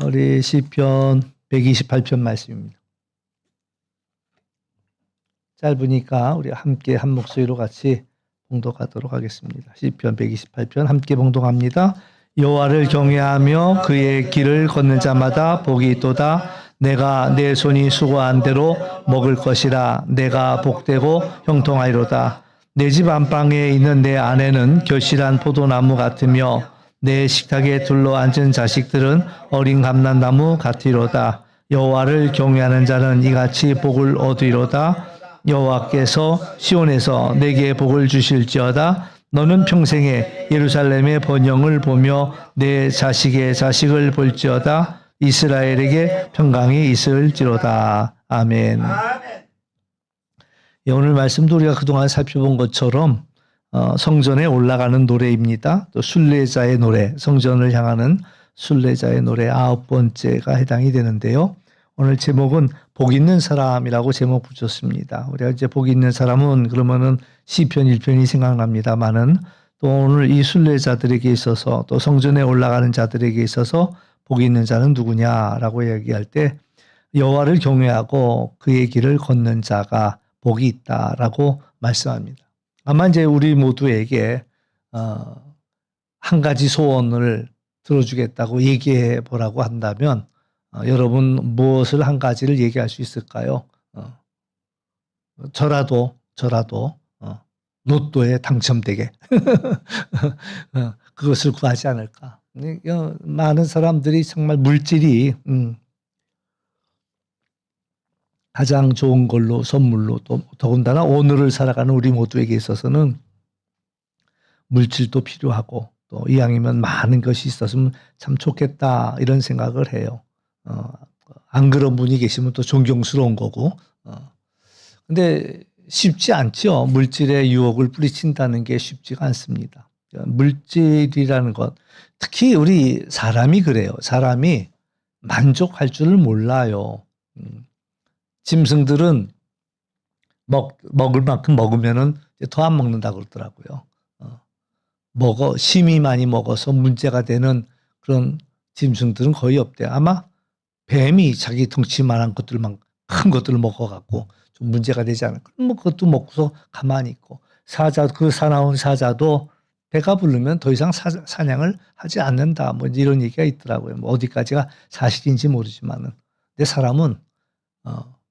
우리 시편 128편 말씀입니다. 짧으니까 우리 함께 한 목소리로 같이 봉독하도록 하겠습니다. 시편 128편 함께 봉독합니다. 여호와를 경외하며 그의 길을 걷는 자마다 복이 있도다. 내가 내 손이 수고한 대로 먹을 것이라. 내가 복되고 형통하리로다. 내 집 안방에 있는 내 아내는 결실한 포도나무 같으며 내 식탁에 둘러앉은 자식들은 어린 감람나무 같으리로다. 여호와를 경외하는 자는 이같이 복을 얻으리로다. 여호와께서 시온에서 내게 복을 주실지어다. 너는 평생에 예루살렘의 번영을 보며 내 자식의 자식을 볼지어다. 이스라엘에게 평강이 있을지로다. 아멘. 오늘 말씀도 우리가 그동안 살펴본 것처럼 성전에 올라가는 노래입니다. 또 순례자의 노래, 성전을 향하는 순례자의 노래 9번째가 해당이 되는데요. 오늘 제목은 복 있는 사람이라고 제목 붙였습니다. 우리가 이제 복 있는 사람은 그러면은 시편 1편이 생각납니다만은 또 오늘 이 순례자들에게 있어서 또 성전에 올라가는 자들에게 있어서 복 있는 자는 누구냐라고 얘기할 때 여호와를 경외하고 그의 길을 걷는 자가 복이 있다라고 말씀합니다. 아마 이제 우리 모두에게 한 가지 소원을 들어주겠다고 얘기해 보라고 한다면 여러분 무엇을 한 가지를 얘기할 수 있을까요? 저라도 로또에 당첨되게 그것을 구하지 않을까. 많은 사람들이 정말 물질이 가장 좋은 걸로 선물로 또 더군다나 오늘을 살아가는 우리 모두에게 있어서는 물질도 필요하고 또 이왕이면 많은 것이 있었으면 참 좋겠다 이런 생각을 해요. 안 그런 분이 계시면 또 존경스러운 거고. 근데 쉽지 않죠. 물질의 유혹을 뿌리친다는 게 쉽지가 않습니다. 물질이라는 것, 특히 우리 사람이 그래요. 사람이 만족할 줄을 몰라요. 짐승들은 먹을 만큼 먹으면은 더 안 먹는다고 그러더라고요. 심히 많이 먹어서 문제가 되는 그런 짐승들은 거의 없대요. 아마 뱀이 자기 덩치만한 것들만 큰 것들을 먹어갖고 좀 문제가 되지 않을까. 뭐 그것도 먹고서 가만히 있고 그 사나운 사자도 배가 부르면 더 이상 사냥을 하지 않는다. 뭐 이런 얘기가 있더라고요. 뭐 어디까지가 사실인지 모르지만은. 근데 사람은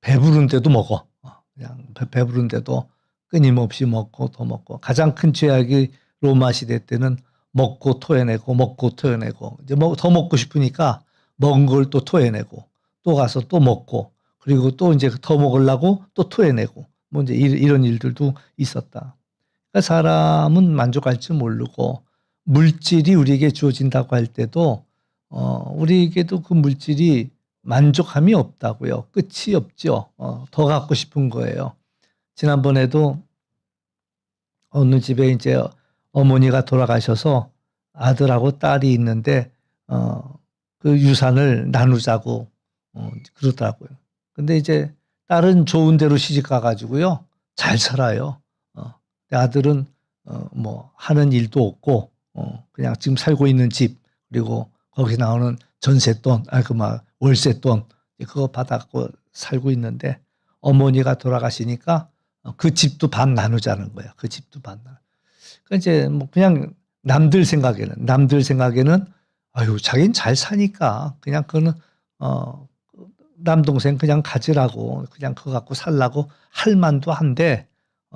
배부른데도 먹어. 그냥 배부른데도 끊임없이 먹고 더 먹고. 가장 큰 죄악이 로마 시대 때는 먹고 토해내고 이제 더 먹고 싶으니까 먹은 걸 또 토해내고 또 가서 또 먹고 그리고 또 이제 더 먹으려고 또 토해내고 뭐 이제 이런 일들도 있었다. 그러니까 사람은 만족할 줄 모르고 물질이 우리에게 주어진다고 할 때도 우리에게도 그 물질이 만족함이 없다고요. 끝이 없죠. 더 갖고 싶은 거예요. 지난번에도 어느 집에 이제 어머니가 돌아가셔서 아들하고 딸이 있는데 그 유산을 나누자고 그러더라고요. 근데 이제 딸은 좋은 데로 시집 가가지고요 잘 살아요. 아들은 뭐 하는 일도 없고 그냥 지금 살고 있는 집 그리고 거기 나오는 전세돈, 월세돈 그거 받았고 살고 있는데 어머니가 돌아가시니까 그 집도 반 나누자는 거야. 그 집도 반 나누. 그러니까 이제 뭐 그냥 남들 생각에는 아유 자기는 잘 사니까 그냥 그거는 남동생 그냥 가지라고 그냥 그거 갖고 살라고 할 만도 한데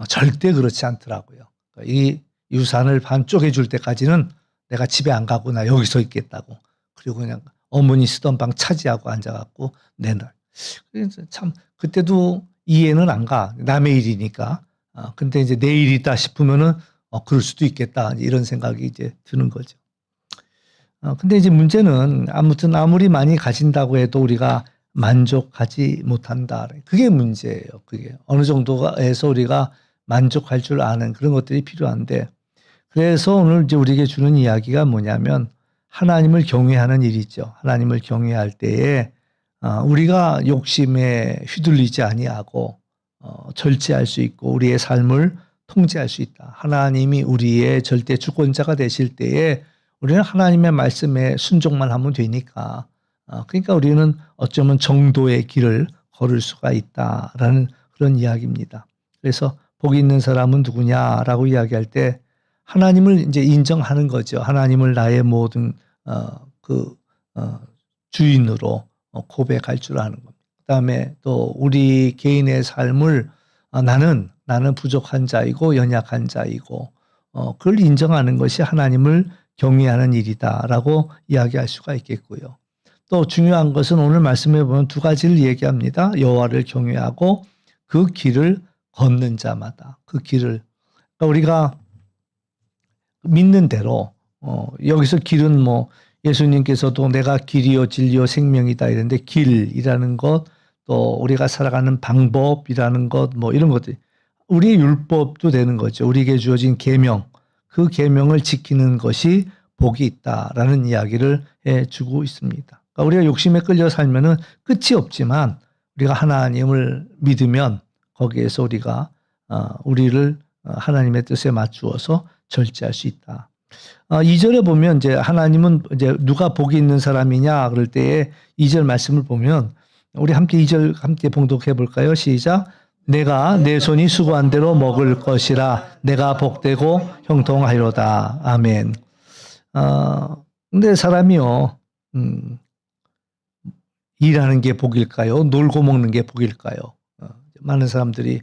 절대 그렇지 않더라고요. 이 유산을 반 쪼개줄 때까지는 내가 집에 안 가고 나 여기서 있겠다고. 그리고 그냥 어머니 쓰던 방 차지하고 앉아갖고 내놔. 그래서 참 그때도 이해는 안 가. 남의 일이니까. 근데 이제 내 일이다 싶으면은 그럴 수도 있겠다. 이런 생각이 이제 드는 거죠. 근데 이제 문제는 아무튼 아무리 많이 가진다고 해도 우리가 만족하지 못한다. 그게 문제예요. 그게 어느 정도에서 우리가 만족할 줄 아는 그런 것들이 필요한데 그래서 오늘 이제 우리에게 주는 이야기가 뭐냐면 하나님을 경외하는 일이죠. 하나님을 경외할 때에 우리가 욕심에 휘둘리지 아니하고 절제할 수 있고 우리의 삶을 통제할 수 있다. 하나님이 우리의 절대 주권자가 되실 때에 우리는 하나님의 말씀에 순종만 하면 되니까 그러니까 우리는 어쩌면 정도의 길을 걸을 수가 있다라는 그런 이야기입니다. 그래서 복이 있는 사람은 누구냐라고 이야기할 때 하나님을 이제 인정하는 거죠. 하나님을 나의 모든 그 주인으로 고백할 줄 아는 겁니다. 그다음에 또 우리 개인의 삶을 나는 부족한 자이고 연약한 자이고 그걸 인정하는 것이 하나님을 경외하는 일이다라고 이야기할 수가 있겠고요. 또 중요한 것은 오늘 말씀해 보면 두 가지를 얘기합니다. 여호와를 경외하고 그 길을 걷는 자마다 그 길을 그러니까 우리가 믿는 대로 여기서 길은 뭐 예수님께서도 내가 길이요 진리요 생명이다 이랬는데 길이라는 것 또 우리가 살아가는 방법이라는 것 뭐 이런 것들 우리의 율법도 되는 거죠. 우리에게 주어진 계명 그 계명을 지키는 것이 복이 있다라는 이야기를 해주고 있습니다. 그러니까 우리가 욕심에 끌려 살면은 끝이 없지만 우리가 하나님을 믿으면 거기에서 우리가 우리를 하나님의 뜻에 맞추어서 절제할 수 있다. 2절에 보면 이제 하나님은 이제 누가 복이 있는 사람이냐 그럴 때에 2절 말씀을 보면 우리 함께 2절 함께 봉독해 볼까요? 시작. 내가 내 손이 수고한 대로 먹을 것이라 내가 복되고 형통하리로다. 아멘. 근데 사람이요, 일하는 게 복일까요? 놀고 먹는 게 복일까요? 많은 사람들이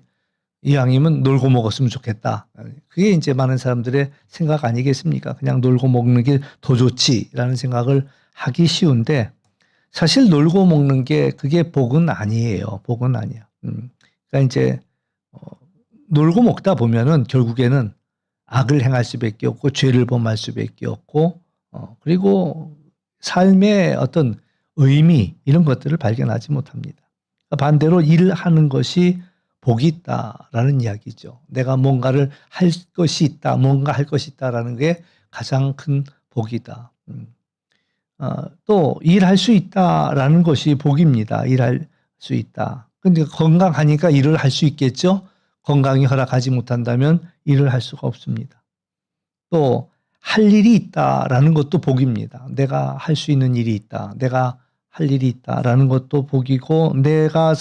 이왕이면 놀고 먹었으면 좋겠다. 그게 이제 많은 사람들의 생각 아니겠습니까? 그냥 놀고 먹는 게 더 좋지라는 생각을 하기 쉬운데 사실 놀고 먹는 게 그게 복은 아니에요. 복은 아니야. 그러니까 이제 놀고 먹다 보면은 결국에는 악을 행할 수밖에 없고 죄를 범할 수밖에 없고 그리고 삶의 어떤 의미 이런 것들을 발견하지 못합니다. 반대로 일하는 것이 복이 있다라는 이야기죠. 내가 뭔가를 할 것이 있다, 뭔가 할 것이 있다라는 게 가장 큰 복이다. 또 일할 수 있다라는 것이 복입니다. 일할 수 있다. 근데 건강하니까 일을 할 수 있겠죠? 건강이 허락하지 못한다면 일을 할 수가 없습니다. 또 할 일이 있다라는 것도 복입니다. 내가 할 수 있는 일이 있다. 내가 할 일이 있다라는 것도 복이고 내가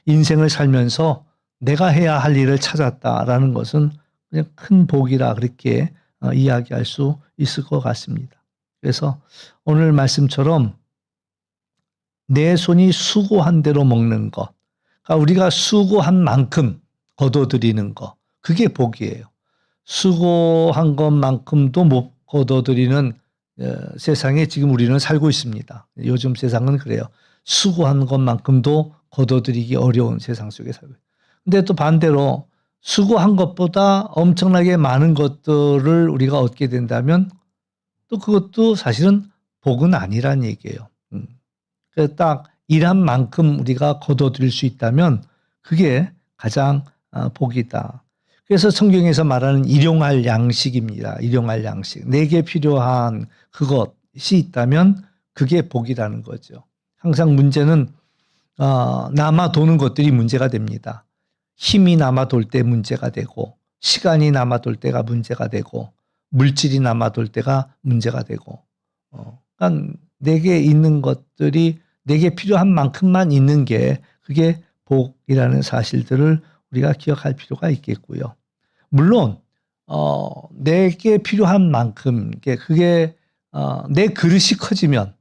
인생을 살면서 내가 해야 할 일을 찾았다라는 것은 그냥 큰 복이라 그렇게 이야기할 수 있을 것 같습니다. 그래서 오늘 말씀처럼 내 손이 수고한 대로 먹는 것, 그러니까 우리가 수고한 만큼 거둬들이는 것, 그게 복이에요. 수고한 것만큼도 못 거둬들이는 세상에 지금 우리는 살고 있습니다. 요즘 세상은 그래요. 수고한 것만큼도 거둬들이기 어려운 세상 속에 살고 있어요. 근데 또 반대로 수고한 것보다 엄청나게 많은 것들을 우리가 얻게 된다면 또 그것도 사실은 복은 아니란 얘기예요. 그래서 딱 일한 만큼 우리가 거둬들일 수 있다면 그게 가장 복이다. 그래서 성경에서 말하는 일용할 양식입니다. 일용할 양식. 내게 필요한 그것이 있다면 그게 복이라는 거죠. 항상 문제는 남아 도는 것들이 문제가 됩니다. 힘이 남아 돌 때 문제가 되고 시간이 남아 돌 때가 문제가 되고 물질이 남아 돌 때가 문제가 되고 그러니까 내게 있는 것들이 내게 필요한 만큼만 있는 게 그게 복이라는 사실들을 우리가 기억할 필요가 있겠고요. 물론 내게 필요한 만큼 그게 내 그릇이 커지면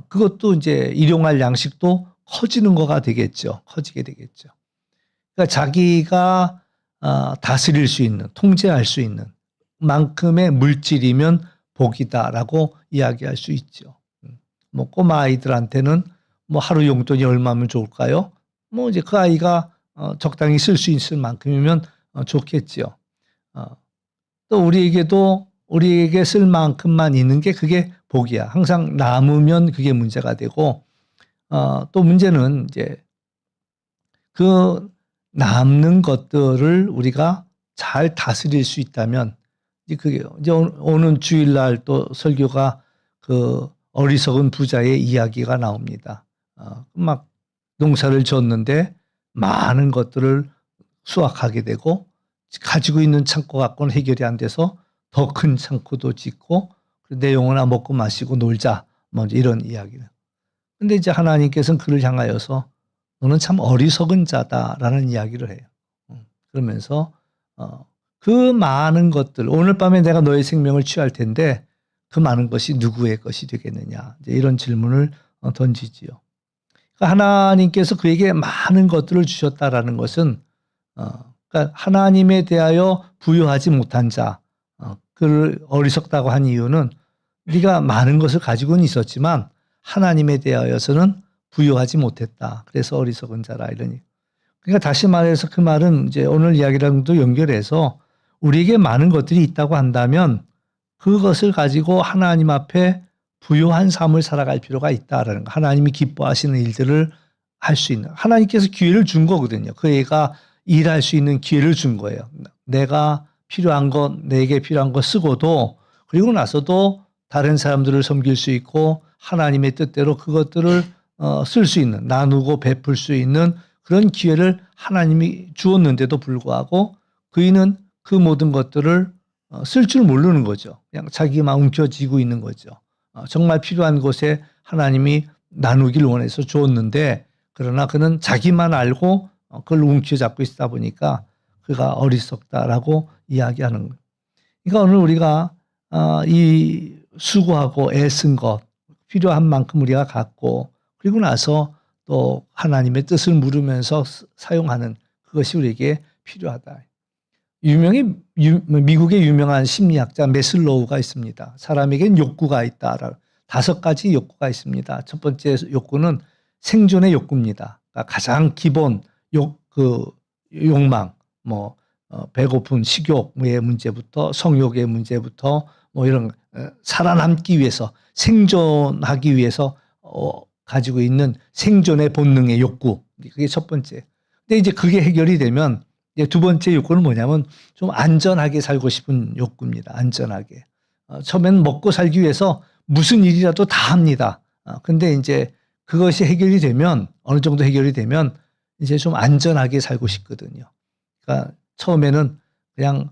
그것도 이제 일용할 양식도 커지는 거가 되겠죠. 커지게 되겠죠. 그러니까 자기가 다스릴 수 있는, 통제할 수 있는 만큼의 물질이면 복이다라고 이야기할 수 있죠. 뭐 꼬마 아이들한테는 뭐 하루 용돈이 얼마면 좋을까요? 뭐 이제 그 아이가 적당히 쓸 수 있을 만큼이면 좋겠죠. 또 우리에게 쓸 만큼만 있는 게 그게 복이야. 항상 남으면 그게 문제가 되고 또 문제는 이제 그 남는 것들을 우리가 잘 다스릴 수 있다면 이제 오는 주일날 또 설교가 그 어리석은 부자의 이야기가 나옵니다. 막 농사를 지었는데 많은 것들을 수확하게 되고 가지고 있는 창고 갖고는 해결이 안 돼서 더 큰 창고도 짓고 내 영혼아 먹고 마시고 놀자 먼저 이런 이야기를. 근데 이제 하나님께서는 그를 향하여서 너는 참 어리석은 자다라는 이야기를 해요. 그러면서 그 많은 것들, 오늘 밤에 내가 너의 생명을 취할 텐데 그 많은 것이 누구의 것이 되겠느냐, 이제 이런 질문을 던지지요. 그러니까 하나님께서 그에게 많은 것들을 주셨다라는 것은 그러니까 하나님에 대하여 부여하지 못한 자, 그를 어리석다고 한 이유는 네가 많은 것을 가지고는 있었지만 하나님에 대하여서는 부여하지 못했다. 그래서 어리석은 자라 이러니. 그러니까 다시 말해서 그 말은 이제 오늘 이야기랑도 연결해서 우리에게 많은 것들이 있다고 한다면 그것을 가지고 하나님 앞에 부요한 삶을 살아갈 필요가 있다라는 거. 하나님이 기뻐하시는 일들을 할 수 있는. 하나님께서 기회를 준 거거든요. 그 애가 일할 수 있는 기회를 준 거예요. 내가 필요한 것, 내게 필요한 것 쓰고도 그리고 나서도 다른 사람들을 섬길 수 있고 하나님의 뜻대로 그것들을 쓸 수 있는, 나누고 베풀 수 있는 그런 기회를 하나님이 주었는데도 불구하고 그이는 그 모든 것들을 쓸 줄 모르는 거죠. 그냥 자기만 움켜쥐고 있는 거죠. 정말 필요한 곳에 하나님이 나누길 원해서 주었는데 그러나 그는 자기만 알고 그걸 움켜잡고 있다 보니까 그가 어리석다라고 이야기하는 거예요. 그러니까 오늘 우리가 이 수고하고 애쓴 것 필요한 만큼 우리가 갖고 그리고 나서 또 하나님의 뜻을 물으면서 사용하는 그것이 우리에게 필요하다. 미국의 유명한 심리학자 메슬로우가 있습니다. 사람에겐 욕구가 있다. 5가지 욕구가 있습니다. 첫 번째 욕구는 생존의 욕구입니다. 그러니까 가장 기본 욕망, 배고픈 식욕의 문제부터 성욕의 문제부터 이런 살아남기 위해서 생존하기 위해서 가지고 있는 생존의 본능의 욕구. 그게 첫 번째. 근데 이제 그게 해결이 되면 이제 두 번째 욕구는 뭐냐면 좀 안전하게 살고 싶은 욕구입니다. 안전하게. 처음에는 먹고 살기 위해서 무슨 일이라도 다 합니다. 근데 이제 그것이 해결이 되면 어느 정도 해결이 되면 이제 좀 안전하게 살고 싶거든요. 그러니까 처음에는 그냥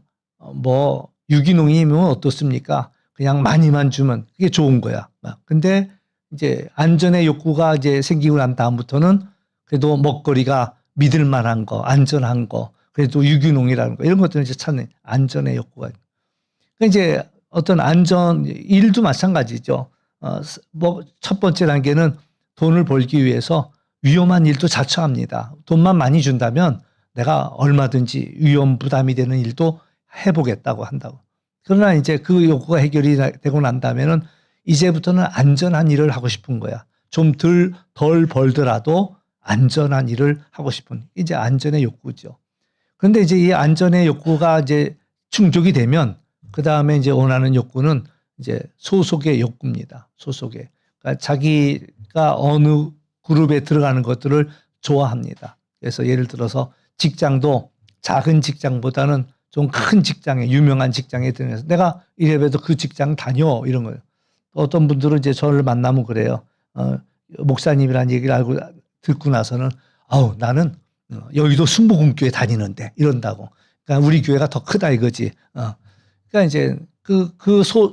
유기농이면 어떻습니까? 그냥 많이만 주면 그게 좋은 거야. 근데 이제 안전의 욕구가 이제 생기고 난 다음부터는 그래도 먹거리가 믿을 만한 거, 안전한 거, 그래도 유기농이라는 거 이런 것들은 이제 찾는 안전의 욕구가. 그러니까 이제 어떤 일도 마찬가지죠. 첫 번째 단계는 돈을 벌기 위해서 위험한 일도 자처합니다. 돈만 많이 준다면 내가 얼마든지 위험 부담이 되는 일도 해보겠다고 한다고. 그러나 이제 그 욕구가 해결이 되고 난 다음에는 이제부터는 안전한 일을 하고 싶은 거야. 좀 덜 벌더라도 안전한 일을 하고 싶은 이제 안전의 욕구죠. 그런데 이제 이 안전의 욕구가 이제 충족이 되면 그 다음에 이제 원하는 욕구는 이제 소속의 욕구입니다. 소속의. 그러니까 자기가 어느 그룹에 들어가는 것들을 좋아합니다. 그래서 예를 들어서 직장도 작은 직장보다는 좀 큰 직장에 유명한 직장에 들어가서 내가 이래봬도 그 직장 다녀 이런 거예요. 어떤 분들은 이제 저를 만나면 그래요. 목사님이라는 얘기를 듣고 나서는 나는 여의도 순복음교회 다니는데 이런다고. 그러니까 우리 교회가 더 크다 이거지. 그러니까 이제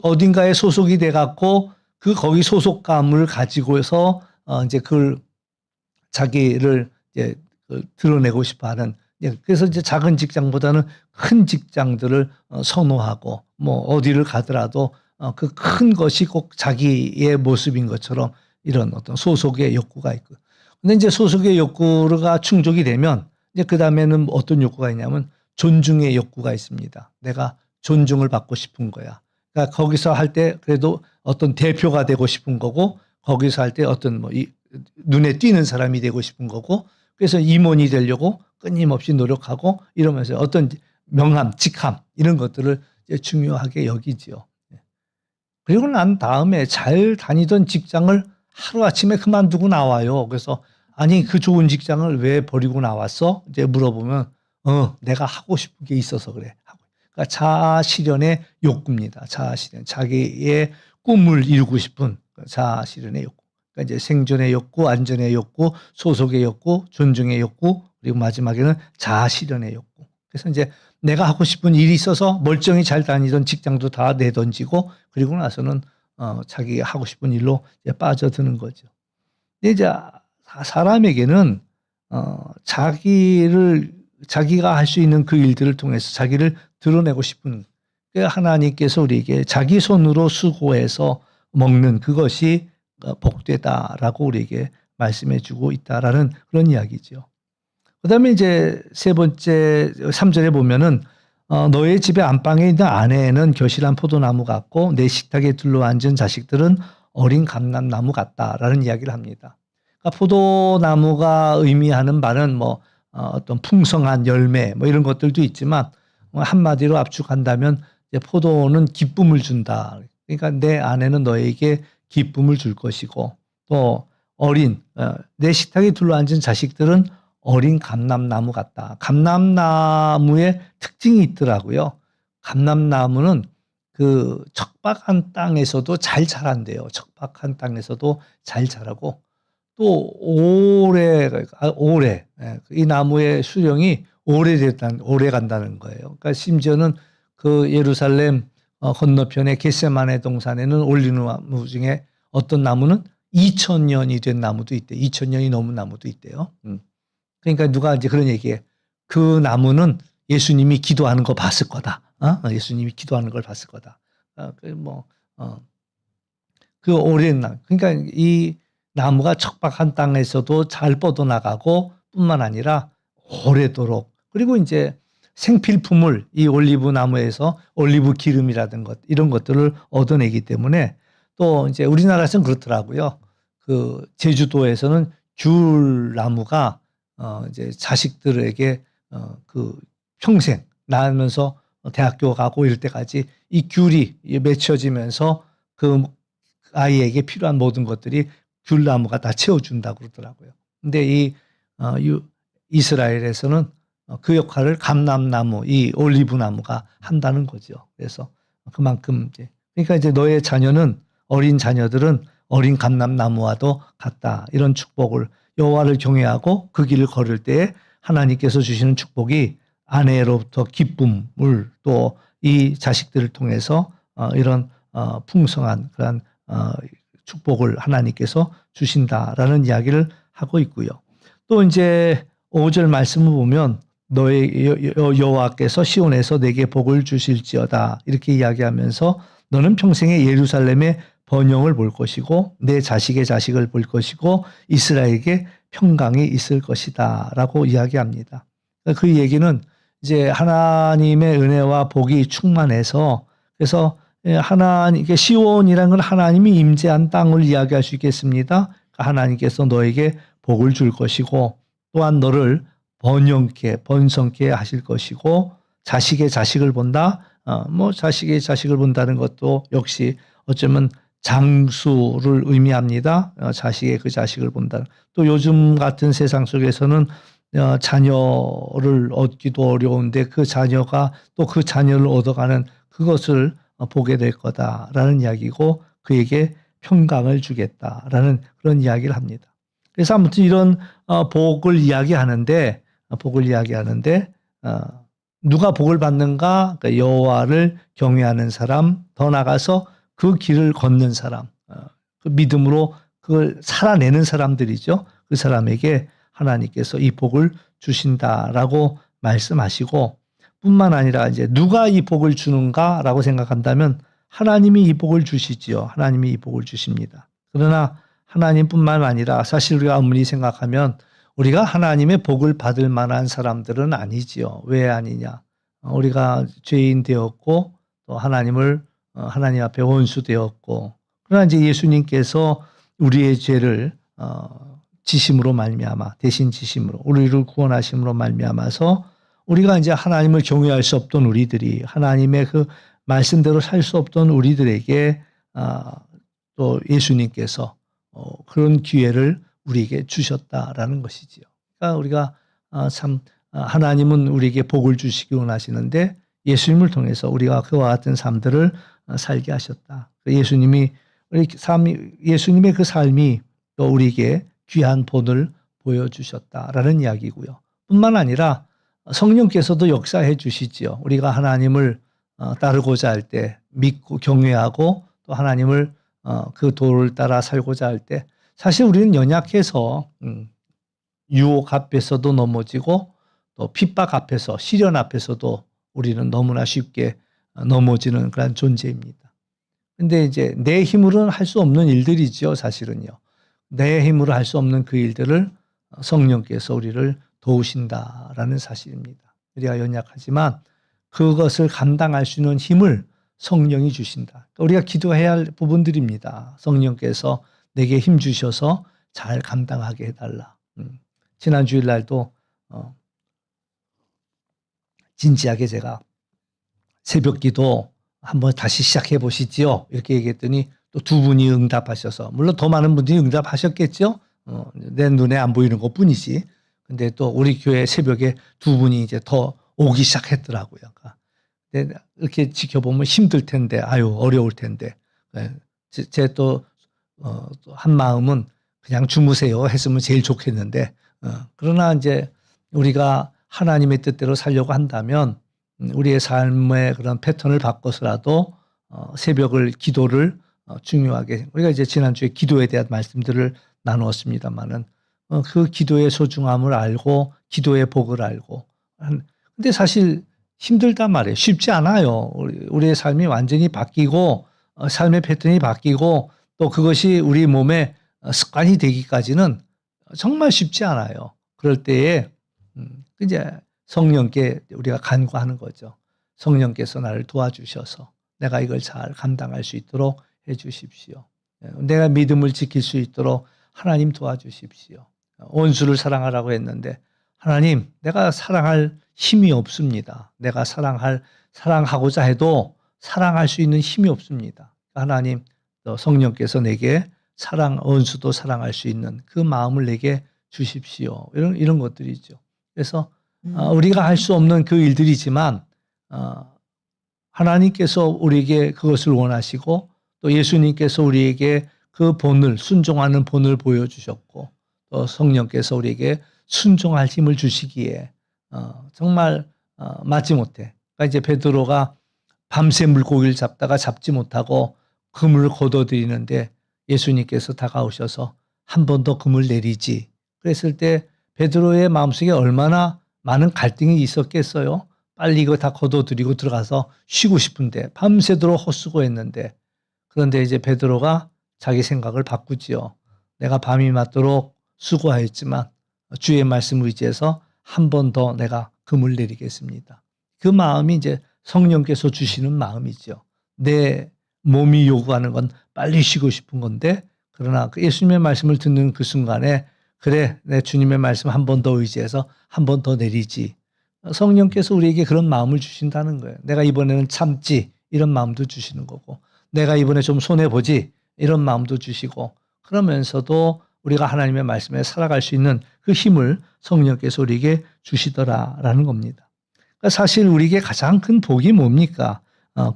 어딘가에 소속이 돼 갖고 거기 소속감을 가지고서 이제 그걸 자기를 이제 드러내고 싶어 하는. 그래서 이제 작은 직장보다는 큰 직장들을 선호하고 어디를 가더라도 그 큰 것이 꼭 자기의 모습인 것처럼 이런 어떤 소속의 욕구가 있고. 근데 이제 소속의 욕구가 충족이 되면 이제 그 다음에는 어떤 욕구가 있냐면 존중의 욕구가 있습니다. 내가 존중을 받고 싶은 거야. 그러니까 거기서 할 때 그래도 어떤 대표가 되고 싶은 거고 거기서 할 때 어떤 눈에 띄는 사람이 되고 싶은 거고 그래서 임원이 되려고 끊임없이 노력하고 이러면서 어떤 명함, 직함 이런 것들을 이제 중요하게 여기지요. 그리고 난 다음에 잘 다니던 직장을 하루아침에 그만두고 나와요. 그래서 아니 그 좋은 직장을 왜 버리고 나왔어? 이제 물어보면 내가 하고 싶은 게 있어서 그래. 그러니까 자아 실현의 욕구입니다. 자아 실현. 자기의 꿈을 이루고 싶은 자아 실현의 욕구. 그러니까 이제 생존의 욕구, 안전의 욕구, 소속의 욕구, 존중의 욕구, 그리고 마지막에는 자아 실현의 욕구. 그래서 이제 내가 하고 싶은 일이 있어서 멀쩡히 잘 다니던 직장도 다 내던지고 그리고 나서는 자기가 하고 싶은 일로 이제 빠져드는 거죠. 근데 이제 사람에게는 자기가 할 수 있는 그 일들을 통해서 자기를 드러내고 싶은, 하나님께서 우리에게 자기 손으로 수고해서 먹는 그것이 복되다라고 우리에게 말씀해 주고 있다라는 그런 이야기죠. 그다음에 이제 세 번째 3절에 보면은 너의 집의 안방에 있는 아내는 겨실한 포도나무 같고 내 식탁에 둘러앉은 자식들은 어린 감람나무 같다라는 이야기를 합니다. 그러니까 포도나무가 의미하는 바는 어떤 풍성한 열매 이런 것들도 있지만, 한마디로 압축한다면 이제 포도는 기쁨을 준다. 그러니까 내 아내는 너에게 기쁨을 줄 것이고, 또 내 식탁에 둘러앉은 자식들은 어린 감람나무 같다. 감람나무의 특징이 있더라고요. 감람나무는 그 척박한 땅에서도 잘 자란대요. 척박한 땅에서도 잘 자라고, 또 오래 이 나무의 수령이 오래 간다는 거예요. 그러니까 심지어는 그 예루살렘 건너편의 겟세마네 동산에는 올리브 나무 중에 어떤 나무는 2000년이 된 나무도 있대. 2000년이 넘은 나무도 있대요. 그러니까 누가 이제 그런 얘기해. 그 나무는 예수님이 기도하는 거 봤을 거다. 예수님이 기도하는 걸 봤을 거다. 그 오랜 나무. 그러니까 이 나무가 척박한 땅에서도 잘 뻗어나가고 뿐만 아니라 오래도록, 그리고 이제 생필품을 이 올리브 나무에서 올리브 기름이라든 것 이런 것들을 얻어내기 때문에, 또 이제 우리나라에서는 그렇더라고요. 그 제주도에서는 귤 나무가 이제 자식들에게 그 평생 낳으면서 대학교 가고 이럴 때까지 이 귤이 맺혀지면서 그 아이에게 필요한 모든 것들이 귤나무가 다 채워준다고 그러더라고요. 근데 이 이스라엘에서는 그 역할을 감람나무, 이 올리브 나무가 한다는 거죠. 그래서 그만큼 그러니까 이제 너의 자녀는, 어린 자녀들은 어린 감람나무와도 같다. 이런 축복을, 여호와를 경외하고 그 길을 걸을 때에 하나님께서 주시는 축복이 아내로부터 기쁨을, 또 이 자식들을 통해서 이런 풍성한 그런 축복을 하나님께서 주신다라는 이야기를 하고 있고요. 또 이제 5절 말씀을 보면 너의 여호와께서 시온에서 내게 복을 주실지어다 이렇게 이야기하면서, 너는 평생에 예루살렘의 번영을 볼 것이고 내 자식의 자식을 볼 것이고 이스라엘에게 평강이 있을 것이다 라고 이야기합니다. 그 얘기는 이제 하나님의 은혜와 복이 충만해서, 그래서 하나님께 시온이라는 건 하나님이 임재한 땅을 이야기할 수 있겠습니다. 하나님께서 너에게 복을 줄 것이고, 또한 너를 번성케 하실 것이고, 자식의 자식을 본다. 자식의 자식을 본다는 것도 역시 어쩌면 장수를 의미합니다. 자식의 그 자식을 본다. 또 요즘 같은 세상 속에서는 자녀를 얻기도 어려운데 그 자녀가 또 그 자녀를 얻어가는 그것을 보게 될 거다라는 이야기고, 그에게 평강을 주겠다라는 그런 이야기를 합니다. 그래서 아무튼 이런 복을 이야기하는데 누가 복을 받는가? 그러니까 여호와를 경외하는 사람, 더 나아가서 그 길을 걷는 사람, 그 믿음으로 그걸 살아내는 사람들이죠. 그 사람에게 하나님께서 이 복을 주신다라고 말씀하시고, 뿐만 아니라 이제 누가 이 복을 주는가라고 생각한다면 하나님이 이 복을 주시지요. 하나님이 이 복을 주십니다. 그러나 하나님뿐만 아니라 사실 우리가 아무리 생각하면 우리가 하나님의 복을 받을 만한 사람들은 아니지요. 왜 아니냐? 우리가 죄인 되었고 또 하나님 앞에 원수 되었고, 그러나 이제 예수님께서 우리의 죄를 지심으로 말미암아, 대신 지심으로 우리를 구원하심으로 말미암아서 우리가 이제 하나님을 경외할 수 없던 우리들이, 하나님의 그 말씀대로 살 수 없던 우리들에게 또 예수님께서 그런 기회를 우리에게 주셨다라는 것이지요. 그러니까 우리가 참 하나님은 우리에게 복을 주시기 원하시는데 예수님을 통해서 우리가 그와 같은 삶들을 살게 하셨다. 예수님의 그 삶이 또 우리에게 귀한 본을 보여주셨다라는 이야기고요. 뿐만 아니라 성령께서도 역사해 주시지요. 우리가 하나님을 따르고자 할 때 믿고 경외하고 또 하나님을 그 도를 따라 살고자 할 때 사실 우리는 연약해서 유혹 앞에서도 넘어지고 또 핍박 앞에서 시련 앞에서도 우리는 너무나 쉽게 넘어지는 그런 존재입니다. 근데 이제 내 힘으로는 할 수 없는 일들이죠, 사실은요. 내 힘으로 할 수 없는 그 일들을 성령께서 우리를 도우신다라는 사실입니다. 우리가 연약하지만 그것을 감당할 수 있는 힘을 성령이 주신다. 우리가 기도해야 할 부분들입니다. 성령께서 내게 힘 주셔서 잘 감당하게 해달라. 지난 주일날도 진지하게 제가 새벽기도 한번 다시 시작해 보시지요. 이렇게 얘기했더니 또 두 분이 응답하셔서, 물론 더 많은 분들이 응답하셨겠죠. 내 눈에 안 보이는 것 뿐이지. 근데 또 우리 교회 새벽에 두 분이 이제 더 오기 시작했더라고요. 근데 이렇게 지켜보면 힘들 텐데, 아유, 어려울 텐데. 제 또 한 마음은 그냥 주무세요 했으면 제일 좋겠는데, 그러나 이제 우리가 하나님의 뜻대로 살려고 한다면 우리의 삶의 그런 패턴을 바꿔서라도 새벽을 기도를 중요하게, 우리가 이제 지난주에 기도에 대한 말씀들을 나누었습니다만은 그 기도의 소중함을 알고 기도의 복을 알고. 근데 사실 힘들단 말이에요. 쉽지 않아요. 우리의 삶이 완전히 바뀌고 삶의 패턴이 바뀌고 또 그것이 우리 몸에 습관이 되기까지는 정말 쉽지 않아요. 그럴 때에 이제 성령께 우리가 간구하는 거죠. 성령께서 나를 도와주셔서 내가 이걸 잘 감당할 수 있도록 해 주십시오. 내가 믿음을 지킬 수 있도록 하나님 도와주십시오. 원수를 사랑하라고 했는데 하나님, 내가 사랑할 힘이 없습니다. 내가 사랑하고자 해도 사랑할 수 있는 힘이 없습니다. 하나님, 성령께서 내게 원수도 사랑할 수 있는 그 마음을 내게 주십시오. 이런 것들이죠. 그래서 우리가 할 수 없는 그 일들이지만 하나님께서 우리에게 그것을 원하시고 또 예수님께서 우리에게 그 본을 순종하는 본을 보여주셨고 또 성령께서 우리에게 순종할 힘을 주시기에 정말 마지못해, 그러니까 이제 베드로가 밤새 물고기를 잡다가 잡지 못하고 그물을 걷어들이는데 예수님께서 다가오셔서 한 번 더 그물 내리지. 그랬을 때 베드로의 마음속에 얼마나 많은 갈등이 있었겠어요. 빨리 이거 다 걷어들이고 들어가서 쉬고 싶은데 밤새도록 헛수고했는데, 그런데 이제 베드로가 자기 생각을 바꾸지요. 내가 밤이 맞도록 수고하였지만 주의 말씀 의지해서 한 번 더 내가 그물 내리겠습니다. 그 마음이 이제 성령께서 주시는 마음이죠. 내 몸이 요구하는 건 빨리 쉬고 싶은 건데, 그러나 예수님의 말씀을 듣는 그 순간에 그래, 내 주님의 말씀 한 번 더 의지해서 한 번 더 내리지. 성령께서 우리에게 그런 마음을 주신다는 거예요. 내가 이번에는 참지, 이런 마음도 주시는 거고, 내가 이번에 좀 손해보지, 이런 마음도 주시고, 그러면서도 우리가 하나님의 말씀에 살아갈 수 있는 그 힘을 성령께서 우리에게 주시더라라는 겁니다. 그러니까 사실 우리에게 가장 큰 복이 뭡니까?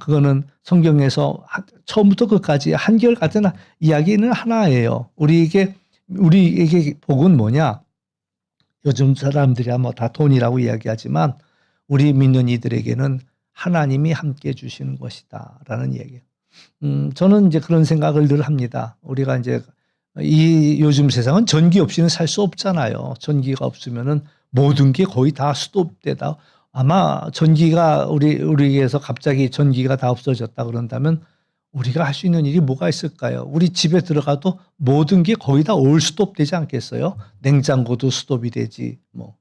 그거는 성경에서 처음부터 끝까지 한결같은 이야기는 하나예요. 우리에게 복은 뭐냐? 요즘 사람들이야 뭐 다 돈이라고 이야기하지만 우리 믿는 이들에게는 하나님이 함께 주시는 것이다라는 얘기예요. 저는 이제 그런 생각을 늘 합니다. 우리가 이제 이 요즘 세상은 전기 없이는 살 수 없잖아요. 전기가 없으면은 모든 게 거의 다 스톱되다. 아마 전기가 우리에게서 갑자기 전기가 다 없어졌다 그런다면 우리가 할 수 있는 일이 뭐가 있을까요? 우리 집에 들어가도 모든 게 거의 다 올 스톱 되지 않겠어요? 냉장고도 스톱이 되지, 뭐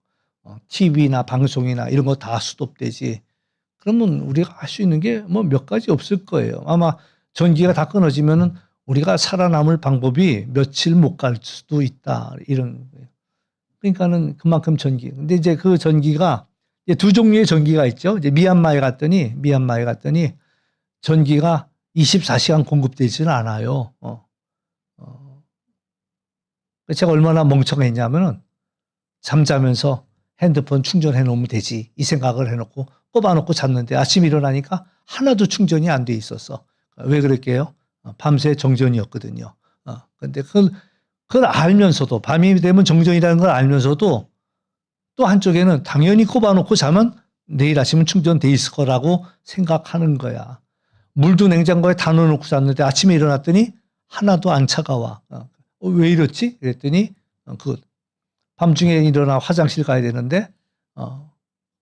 TV나 방송이나 이런 거 다 스톱 되지. 그러면 우리가 할 수 있는 게 뭐 몇 가지 없을 거예요. 아마 전기가 다 끊어지면은 우리가 살아남을 방법이 며칠 못 갈 수도 있다. 이런 거예요. 그러니까는 그만큼 전기. 근데 이제 그 전기가 이제 두 종류의 전기가 있죠. 이제 미얀마에 갔더니 전기가 24시간 공급되지는 않아요. 제가 얼마나 멍청했냐면은 잠자면서 핸드폰 충전해 놓으면 되지, 이 생각을 해놓고 꼽아놓고 잤는데 아침에 일어나니까 하나도 충전이 안 돼 있었어. 왜 그럴게요? 밤새 정전이었거든요. 근데 그걸 알면서도, 밤이 되면 정전이라는 걸 알면서도 또 한쪽에는 당연히 꼽아놓고 자면 내일 아침은 충전돼 있을 거라고 생각하는 거야. 물도 냉장고에 다 넣어놓고 잤는데 아침에 일어났더니 하나도 안 차가워. 왜 이렇지? 그랬더니 밤중에 일어나 화장실 가야 되는데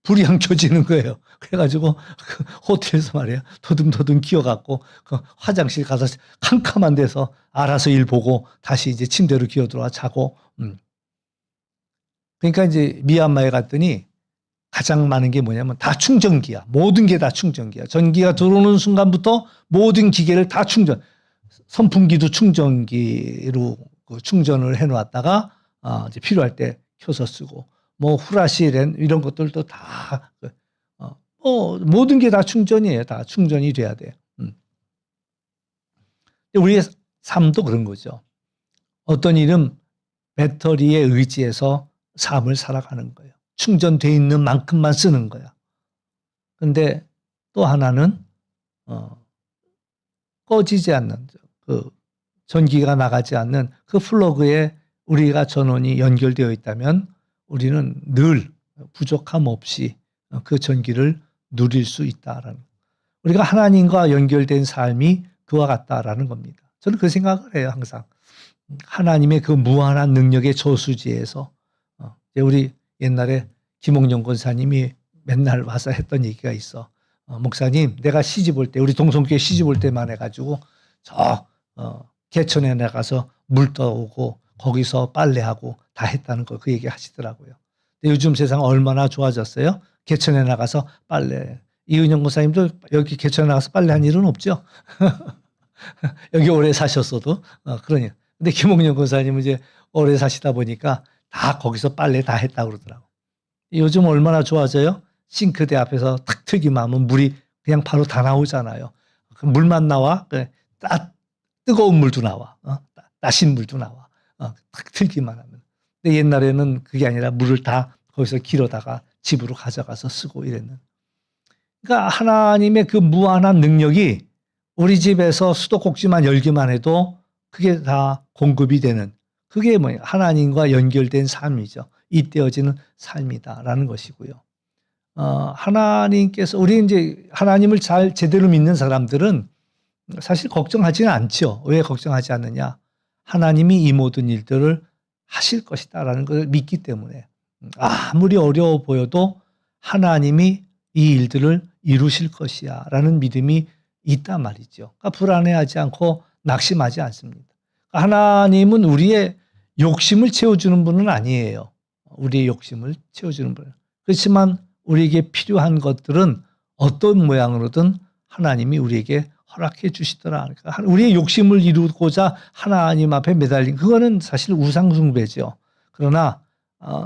불이 안 켜지는 거예요. 그래가지고 그 호텔에서 말이에요. 더듬더듬 기어갖고 그 화장실 가서 캄캄한 데서 알아서 일 보고 다시 이제 침대로 기어 들어와 자고. 그러니까 이제 미얀마에 갔더니 가장 많은 게 뭐냐면 다 충전기야. 모든 게 다 충전기야. 전기가 들어오는 순간부터 모든 기계를 다 선풍기도 충전기로 충전을 해놓았다가 이제 필요할 때 켜서 쓰고, 뭐 후라시렌 이런 것들도 다 모든 게 다 충전이에요. 다 충전이 돼야 돼. 우리의 삶도 그런 거죠. 어떤 일은 배터리에 의지해서 삶을 살아가는 거예요. 충전돼 있는 만큼만 쓰는 거야. 근데 또 하나는 꺼지지 않는 전기가 나가지 않는 그 플러그에 우리가 전원이 연결되어 있다면 우리는 늘 부족함 없이 그 전기를 누릴 수 있다라는, 우리가 하나님과 연결된 삶이 그와 같다라는 겁니다. 저는 그 생각을 해요. 항상 하나님의 그 무한한 능력의 저수지에서 우리 옛날에 김옥영 권사님이 맨날 와서 했던 얘기가 있어. 목사님, 내가 시집 올 때, 우리 동성교회 시집 올 때만 해가지고 개천에 나가서 물 떠오고 거기서 빨래하고 다 했다는 거, 그 얘기 하시더라고요. 근데 요즘 세상 얼마나 좋아졌어요? 개천에 나가서 빨래. 이은영 목사님도 여기 개천에 나가서 빨래한 일은 없죠? 여기 오래 사셨어도. 그러니. 근데 김옥영 권사님은 이제 오래 사시다 보니까 다 거기서 빨래 다 했다고 그러더라고. 요즘 얼마나 좋아져요? 싱크대 앞에서 탁 틀기만 하면 물이 그냥 바로 다 나오잖아요. 물만 나와. 뜨거운 물도 나와. 따신 물도 나와. 탁 틀기만 하면. 근데 옛날에는 그게 아니라 물을 다 거기서 길어다가 집으로 가져가서 쓰고 이랬는. 그러니까 하나님의 그 무한한 능력이 우리 집에서 수도꼭지만 열기만 해도 그게 다 공급이 되는, 그게 뭐예요? 하나님과 연결된 삶이죠. 잇대어지는 삶이다라는 것이고요. 하나님께서, 우리 이제 하나님을 잘 제대로 믿는 사람들은 사실 걱정하지는 않죠. 왜 걱정하지 않느냐? 하나님이 이 모든 일들을 하실 것이다라는 것을 믿기 때문에 아무리 어려워 보여도 하나님이 이 일들을 이루실 것이야라는 믿음이 있단 말이죠. 그러니까 불안해하지 않고 낙심하지 않습니다. 하나님은 우리의 욕심을 채워주는 분은 아니에요. 우리의 욕심을 채워주는 분은. 그렇지만 우리에게 필요한 것들은 어떤 모양으로든 하나님이 우리에게 허락해 주시더라. 그러니까 우리의 욕심을 이루고자 하나님 앞에 매달린, 그거는 사실 우상숭배죠. 그러나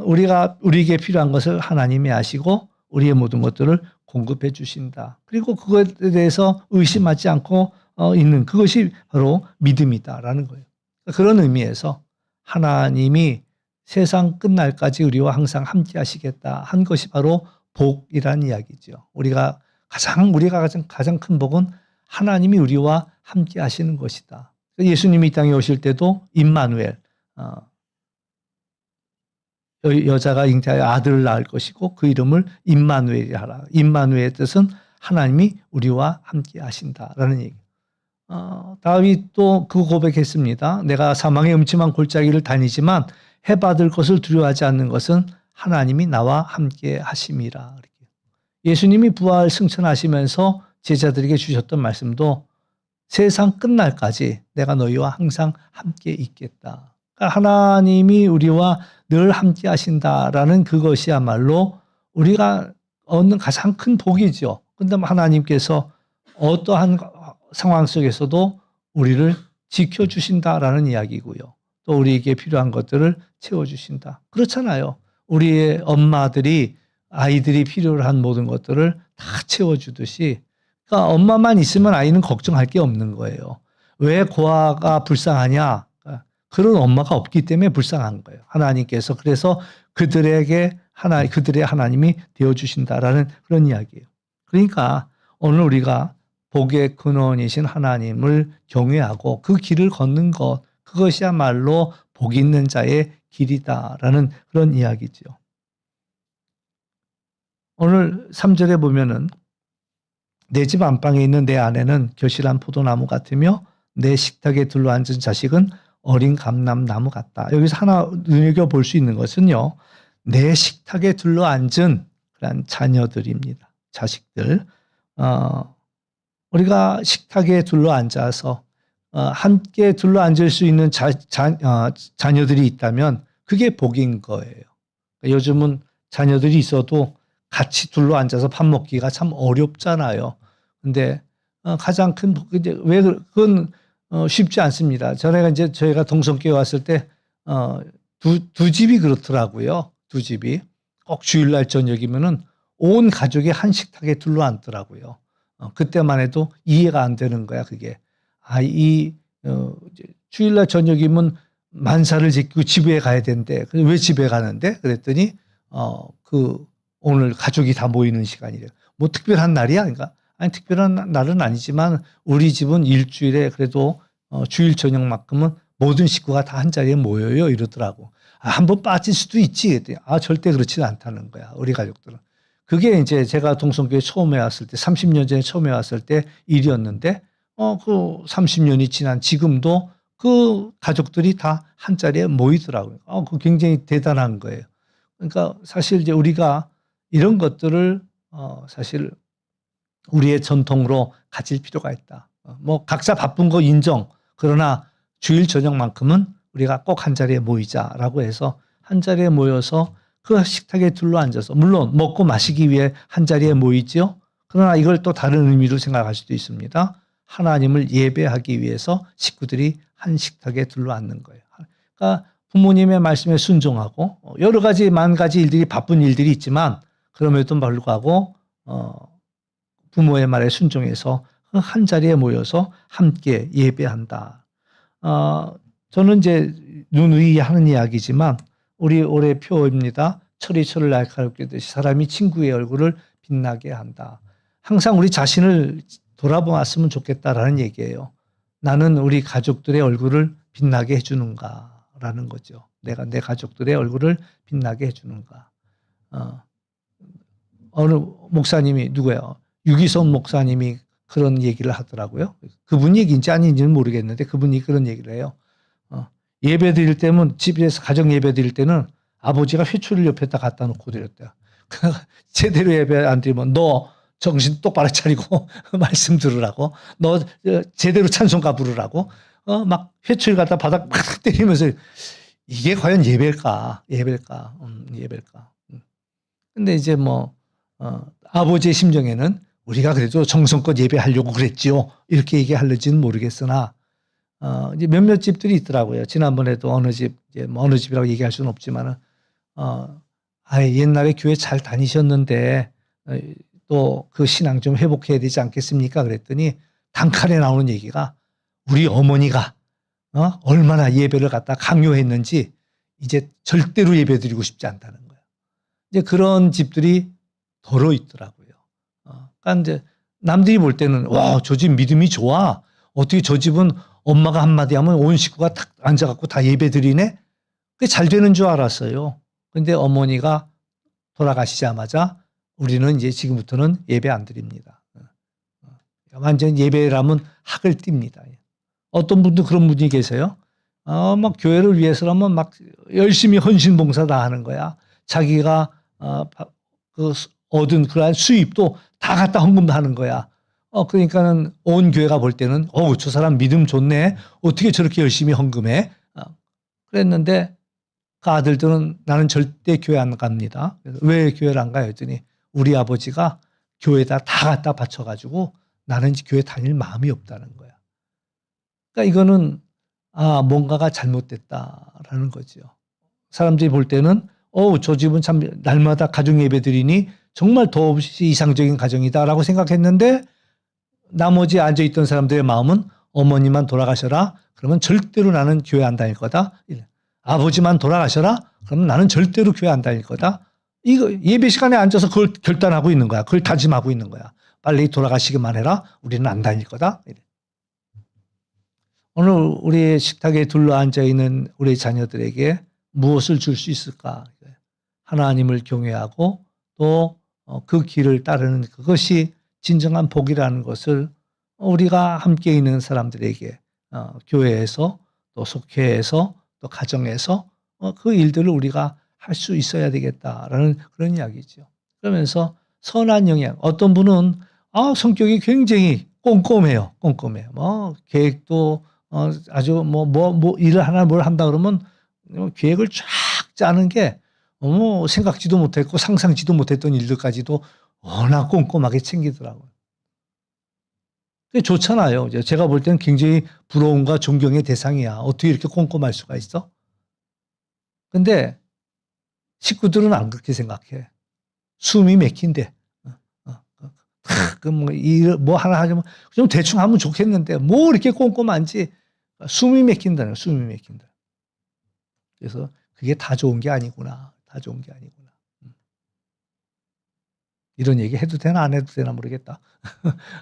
우리에게 필요한 것을 하나님이 아시고 우리의 모든 것들을 공급해 주신다. 그리고 그것에 대해서 의심하지 않고 있는, 그것이 바로 믿음이다라는 거예요. 그런 의미에서 하나님이 세상 끝날까지 우리와 항상 함께 하시겠다 한 것이 바로 복이라는 이야기죠. 우리가 가장 큰 복은 하나님이 우리와 함께 하시는 것이다. 예수님이 이 땅에 오실 때도 임마누엘, 여자가 잉태하여 아들을 낳을 것이고 그 이름을 임마누엘이라 하라. 임마누엘의 뜻은 하나님이 우리와 함께 하신다라는 얘기. 다윗도 그 고백했습니다. 내가 사망의 음침한 골짜기를 다니지만 해받을 것을 두려워하지 않는 것은 하나님이 나와 함께 하심이라. 예수님이 부활 승천하시면서 제자들에게 주셨던 말씀도 세상 끝날까지 내가 너희와 항상 함께 있겠다. 그러니까 하나님이 우리와 늘 함께 하신다라는 그것이야말로 우리가 얻는 가장 큰 복이죠. 그런데 하나님께서 어떠한 상황 속에서도 우리를 지켜주신다라는 이야기고요. 또 우리에게 필요한 것들을 채워주신다. 그렇잖아요. 우리의 엄마들이 아이들이 필요로 한 모든 것들을 다 채워주듯이, 그러니까 엄마만 있으면 아이는 걱정할 게 없는 거예요. 왜 고아가 불쌍하냐? 그런 엄마가 없기 때문에 불쌍한 거예요. 하나님께서 그래서 그들의 하나님이 되어주신다라는 그런 이야기예요. 그러니까 오늘 우리가 복의 근원이신 하나님을 경외하고 그 길을 걷는 것, 그것이야말로 복 있는 자의 길이다라는 그런 이야기죠. 오늘 3절에 보면은 내 집 안방에 있는 내 아내는 결실한 포도나무 같으며 내 식탁에 둘러앉은 자식은 어린 감람나무 같다. 여기서 하나 눈여겨볼 수 있는 것은요. 내 식탁에 둘러앉은 그런 자녀들입니다. 자식들. 우리가 식탁에 둘러앉아서 함께 둘러앉을 수 있는 자녀들이 있다면 그게 복인 거예요. 요즘은 자녀들이 있어도 같이 둘러앉아서 밥 먹기가 참 어렵잖아요. 근데 가장 큰 왜 그건 쉽지 않습니다. 저희가 동성교회 왔을 때 두 집이 그렇더라고요. 두 집이 꼭 주일날 저녁이면은 온 가족이 한 식탁에 둘러앉더라고요. 그때만 해도 이해가 안 되는 거야, 그게. 주일날 저녁이면 만사를 지키고 집에 가야 된대. 왜 집에 가는데? 그랬더니, 오늘 가족이 다 모이는 시간이래요. 뭐 특별한 날이야? 그러니까, 아니, 특별한 날은 아니지만 우리 집은 일주일에 그래도 주일 저녁만큼은 모든 식구가 다 한 자리에 모여요. 이러더라고. 한번 빠질 수도 있지. 그랬더니, 절대 그렇지는 않다는 거야. 우리 가족들은. 그게 이제 제가 동성교회 처음에 왔을 때, 30년 전에 처음에 왔을 때 일이었는데, 그 30년이 지난 지금도 그 가족들이 다 한 자리에 모이더라고요. 그 굉장히 대단한 거예요. 그러니까 사실 이제 우리가 이런 것들을 사실 우리의 전통으로 가질 필요가 있다. 뭐 각자 바쁜 거 인정. 그러나 주일 저녁만큼은 우리가 꼭 한 자리에 모이자라고 해서 한 자리에 모여서 그 식탁에 둘러앉아서 물론 먹고 마시기 위해 한 자리에 모이죠. 그러나 이걸 또 다른 의미로 생각할 수도 있습니다. 하나님을 예배하기 위해서 식구들이 한 식탁에 둘러앉는 거예요. 그러니까 부모님의 말씀에 순종하고 여러 가지 만 가지 일들이 바쁜 일들이 있지만 그럼에도 불구하고 부모의 말에 순종해서 한 자리에 모여서 함께 예배한다. 저는 이제 누누이 하는 이야기지만 우리 올해 표입니다. 철이 철을 날카롭게 하듯이 사람이 친구의 얼굴을 빛나게 한다. 항상 우리 자신을 돌아보았으면 좋겠다라는 얘기예요. 나는 우리 가족들의 얼굴을 빛나게 해주는가라는 거죠. 내가 내 가족들의 얼굴을 빛나게 해주는가. 어느 목사님이 누구예요? 유기성 목사님이 그런 얘기를 하더라고요. 그분 얘기인지 아닌지는 모르겠는데 그분이 그런 얘기를 해요. 예배 드릴 때면 집에서 가정 예배 드릴 때는 아버지가 회초리를 옆에다 갖다 놓고 드렸대요. 제대로 예배 안 드리면 너 정신 똑바로 차리고 말씀 들으라고. 너 제대로 찬송가 부르라고. 막 회초리 갖다 바닥 팍 때리면서 이게 과연 예배일까? 예배일까? 예배일까? 근데 이제 아버지의 심정에는 우리가 그래도 정성껏 예배하려고 그랬지요. 이렇게 얘기하려지는 모르겠으나 이제 몇몇 집들이 있더라고요. 지난번에도 어느 집이라고 얘기할 수는 없지만은 옛날에 교회 잘 다니셨는데 또 그 신앙 좀 회복해야 되지 않겠습니까? 그랬더니 단칼에 나오는 얘기가 우리 어머니가 얼마나 예배를 갖다 강요했는지 이제 절대로 예배드리고 싶지 않다는 거예요. 이제 그런 집들이 더러 있더라고요. 그러니까 이제 남들이 볼 때는 와, 저 집 믿음이 좋아. 어떻게 저 집은 엄마가 한마디 하면 온 식구가 탁 앉아갖고 다 예배드리네? 그게 잘 되는 줄 알았어요. 근데 어머니가 돌아가시자마자 우리는 이제 지금부터는 예배 안 드립니다. 완전 예배라면 학을 띱니다. 어떤 분도 그런 분이 계세요. 막 교회를 위해서라면 막 열심히 헌신봉사 다 하는 거야. 자기가 얻은 그러한 수입도 다 갖다 헌금도 하는 거야. 그러니까는 온 교회가 볼 때는 저 사람 믿음 좋네. 어떻게 저렇게 열심히 헌금해? 그랬는데 그 아들들은 나는 절대 교회 안 갑니다. 왜 교회를 안 가요? 했더니 우리 아버지가 교회에다 다 갖다 바쳐가지고 나는 교회 다닐 마음이 없다는 거야. 그러니까 이거는 뭔가가 잘못됐다라는 거죠. 사람들이 볼 때는 저 집은 참 날마다 가정 예배 드리니 정말 더없이 이상적인 가정이다라고 생각했는데 나머지 앉아있던 사람들의 마음은 어머니만 돌아가셔라. 그러면 절대로 나는 교회 안 다닐 거다. 아버지만 돌아가셔라. 그러면 나는 절대로 교회 안 다닐 거다. 이거 예배 시간에 앉아서 그걸 결단하고 있는 거야. 그걸 다짐하고 있는 거야. 빨리 돌아가시기만 해라. 우리는 안 다닐 거다. 오늘 우리의 식탁에 둘러앉아 있는 우리 자녀들에게 무엇을 줄 수 있을까? 하나님을 경외하고 또 그 길을 따르는 그것이 진정한 복이라는 것을 우리가 함께 있는 사람들에게 교회에서 또 속회에서 또 가정에서 그 일들을 우리가 할 수 있어야 되겠다라는 그런 이야기죠. 그러면서 선한 영향. 어떤 분은 성격이 굉장히 꼼꼼해요. 꼼꼼해요. 뭐 계획도 아주 뭐 일을 하나 뭘 한다 그러면 계획을 쫙 짜는 게 생각지도 못했고 상상지도 못했던 일들까지도 워낙 꼼꼼하게 챙기더라고요. 그게 좋잖아요. 이제 제가 볼 때는 굉장히 부러움과 존경의 대상이야. 어떻게 이렇게 꼼꼼할 수가 있어? 근데 식구들은 안 그렇게 생각해. 숨이 막힌대. 뭐 하나 하자면 좀 대충 하면 좋겠는데 뭐 이렇게 꼼꼼한지 숨이 막힌다는, 숨이 막힌다. 그래서 그게 다 좋은 게 아니구나. 다 좋은 게 아니구나. 이런 얘기 해도 되나 안 해도 되나 모르겠다.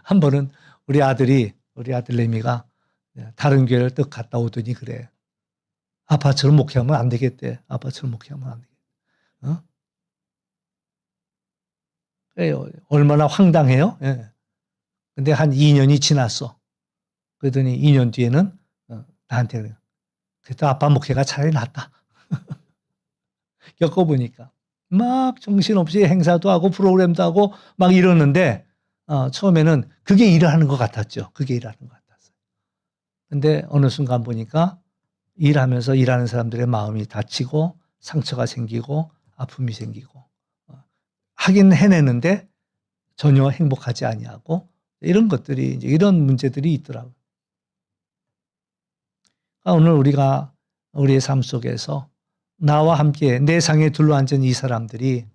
한 번은 우리 아들내미가 다른 교회를 떡 갔다 오더니 그래. 아빠처럼 목회하면 안 되겠대. 아빠처럼 목회하면 안 되겠대. 그래요. 얼마나 황당해요. 예. 근데 한 2년이 지났어. 그러더니 2년 뒤에는 나한테 그래요. 그래도 아빠 목회가 차라리 낫다. 겪어보니까. 막 정신없이 행사도 하고 프로그램도 하고 막 이러는데 처음에는 그게 일을 하는 것 같았죠. 그게 일하는 것 같았어요. 근데 어느 순간 보니까 일하면서 일하는 사람들의 마음이 다치고 상처가 생기고 아픔이 생기고 하긴 해내는데 전혀 행복하지 아니하고 이런 것들이 이제 이런 문제들이 있더라고요. 오늘 우리가 우리의 삶 속에서 나와 함께 내 상에 둘러앉은 이 사람들이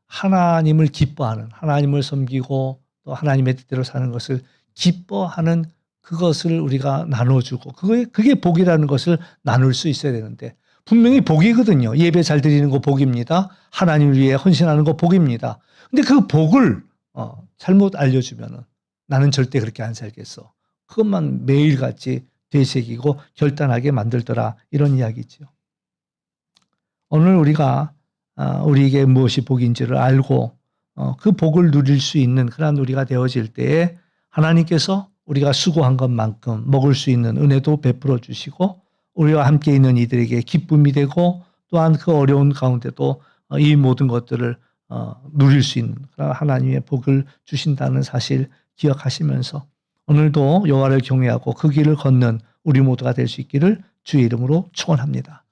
하나님을 기뻐하는, 하나님을 섬기고 또 하나님의 뜻대로 사는 것을 기뻐하는 그것을 우리가 나눠주고 그게 복이라는 것을 나눌 수 있어야 되는데 분명히 복이거든요. 예배 잘 드리는 거 복입니다. 하나님을 위해 헌신하는 거 복입니다. 근데 그 복을 잘못 알려주면은 나는 절대 그렇게 안 살겠어. 그것만 매일같이 되새기고 결단하게 만들더라. 이런 이야기죠. 오늘 우리가 우리에게 무엇이 복인지를 알고 그 복을 누릴 수 있는 그런 우리가 되어질 때에 하나님께서 우리가 수고한 것만큼 먹을 수 있는 은혜도 베풀어 주시고 우리와 함께 있는 이들에게 기쁨이 되고 또한 그 어려운 가운데도 이 모든 것들을 누릴 수 있는 그런 하나님의 복을 주신다는 사실 기억하시면서 오늘도 여호와를 경외하고 그 길을 걷는 우리 모두가 될 수 있기를 주의 이름으로 축원합니다.